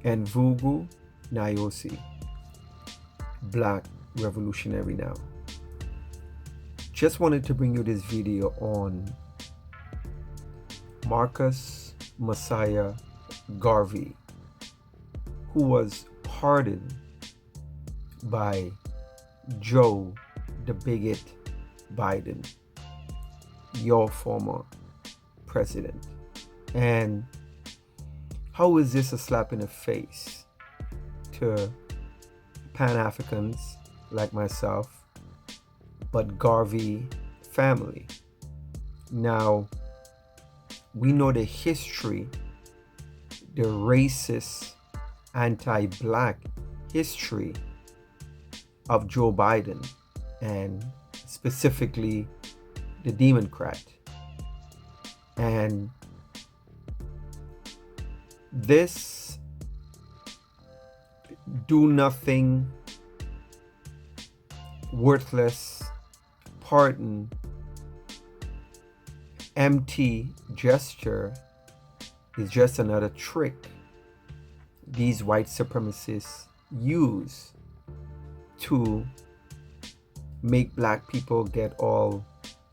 and Vugu Nyosi, Black Revolutionary Now. Just wanted to bring you this video on Marcus Messiah Garvey, who was pardoned by Joe the Bigot Biden, your former president. And how is this a slap in the face to Pan-Africans like myself, but Garvey family? Now, we know the history, the racist, anti-Black history of Joe Biden, and specifically the Democrat. And this do nothing, worthless, pardon, empty gesture is just another trick these white supremacists use to make Black people get all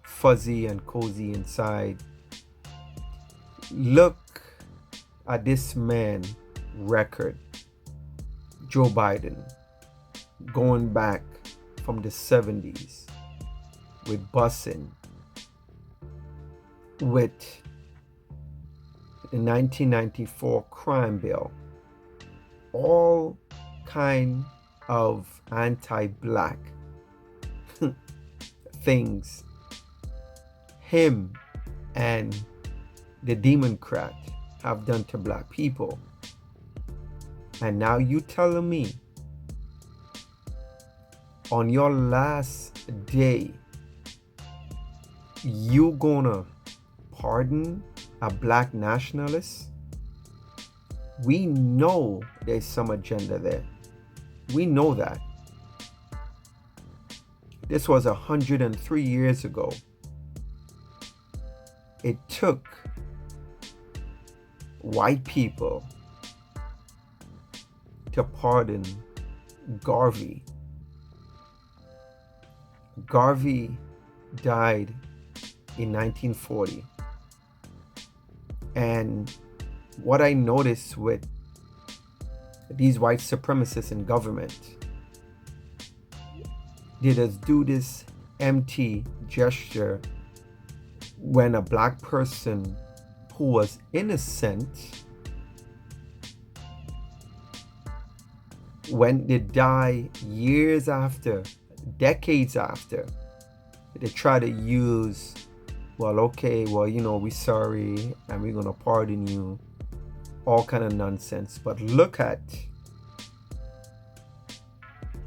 fuzzy and cozy inside. Look at this man's record, Joe Biden, going back from the 70s with busing, with the 1994 crime bill, all kind of anti-Black things him and the Democrat have done to Black people. And now you telling me on your last day you gonna pardon a Black nationalist? We know there's some agenda there. We know that. This was 103 years ago. It took white people to pardon Garvey. Garvey died in 1940. And what I noticed with these white supremacists in government, they just do this empty gesture when a Black person who was innocent, when they die years after, decades after, they try to use, well, okay, well, you know, we're sorry and we're going to pardon you, all kind of nonsense. But look at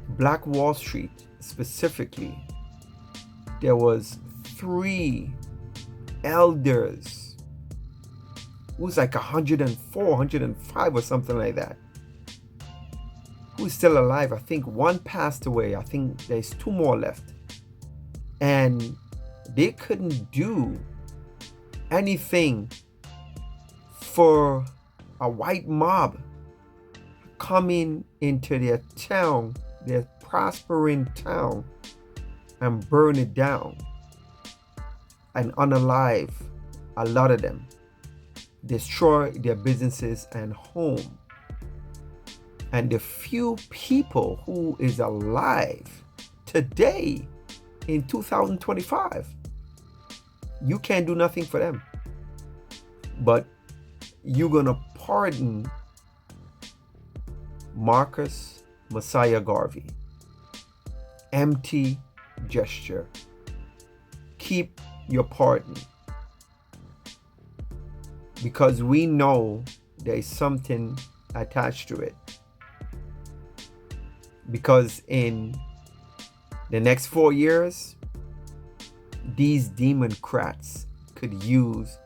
Black Wall Street specifically. There was 3 elders who's like 104, 105 or something like that, who's still alive. I think one passed away. I think there's 2 more left. And they couldn't do anything for a white mob coming into their town, their prospering town, and burn it down and unalive a lot of them, destroy their businesses and home. And the few people who is alive today in 2025, you can't do nothing for them. But you're gonna pardon Marcus Messiah Garvey. Empty gesture. Keep your pardon. Because we know there's something attached to it. Because in the next 4 years, these Democrats could use,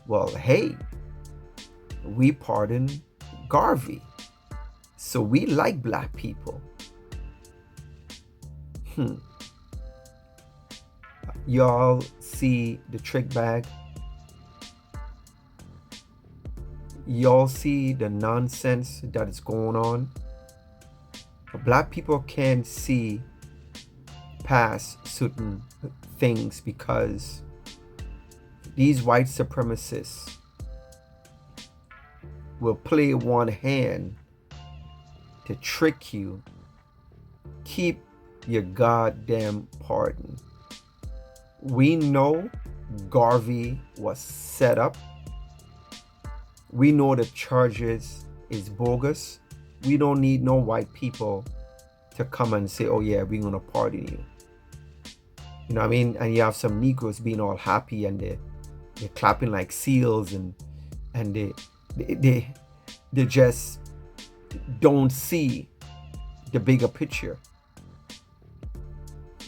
well, hey, we pardoned Garvey, so we like Black people. Y'all see the trick bag? y'all see the nonsense that is going on. Black people can't see past certain things because these white supremacists will play one hand to trick you. Keep your goddamn pardon. We know Garvey was set up. We know the charges is bogus. We don't need no white people to come and say, oh yeah, we're gonna pardon you. You know what I mean? And you have some negroes being all happy and they're clapping like seals and they just don't see the bigger picture.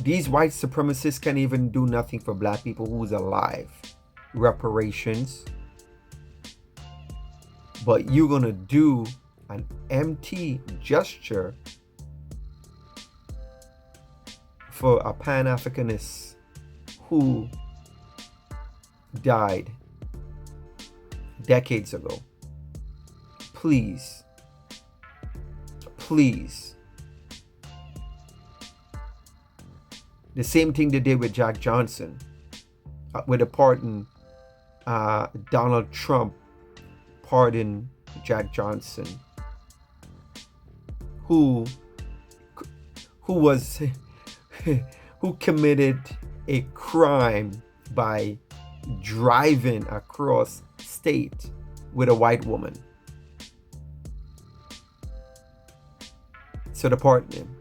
These white supremacists can't even do nothing for black people who's alive. Reparations. But you're gonna do an empty gesture for a Pan-Africanist who died decades ago. Please, please. The same thing they did with Jack Johnson, with the pardon. Donald Trump pardoned Jack Johnson, who was who committed a crime by driving across state with a white woman. So they pardoned him.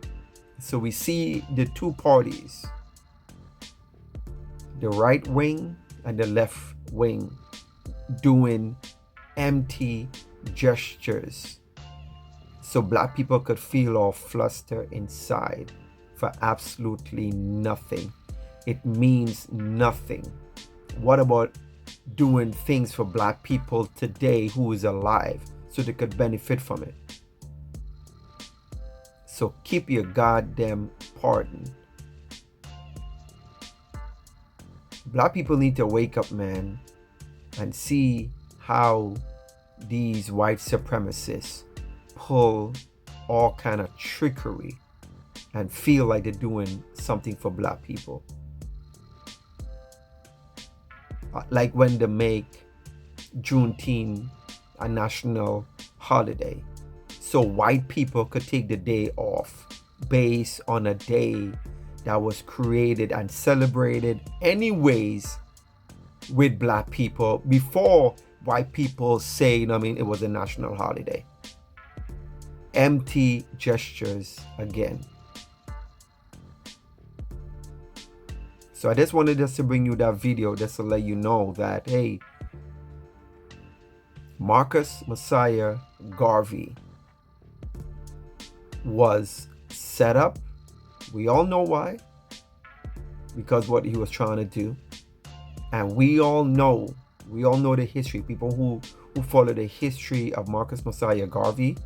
So we see the two parties, the right wing and the left wing, doing empty gestures so black people could feel all flustered inside for absolutely nothing. It means nothing. What about doing things for black people today who is alive so they could benefit from it? So keep your goddamn pardon. Black people need to wake up, man, and see how these white supremacists pull all kind of trickery and feel like they're doing something for black people. Like when they make Juneteenth a national holiday, so white people could take the day off based on a day that was created and celebrated anyways with black people before white people say, you know what I mean, it was a national holiday. Empty gestures again. So I just wanted to bring you that video just to let you know that, hey, Marcus Messiah Garvey was set up. We all know why. Because what he was trying to do. And we all know the history. People who follow the history of Marcus Messiah Garvey,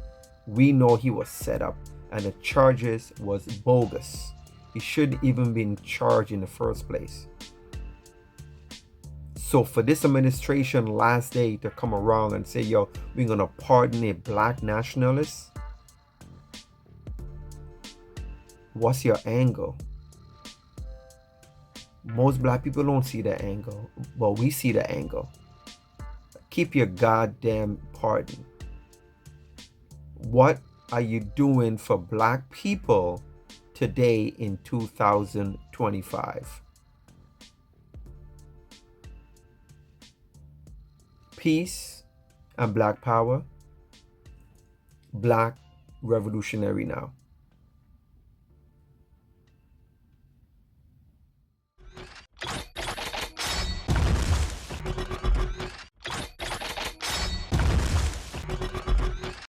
we know he was set up and the charges was bogus. He shouldn't even been charged in the first place. So for this administration last day to come around and say, yo, we're gonna pardon a black nationalist, what's your angle? Most black people don't see the angle, but we see the angle. Keep your goddamn pardon. What are you doing for black people today in 2025? Peace and black power. Black revolutionary now.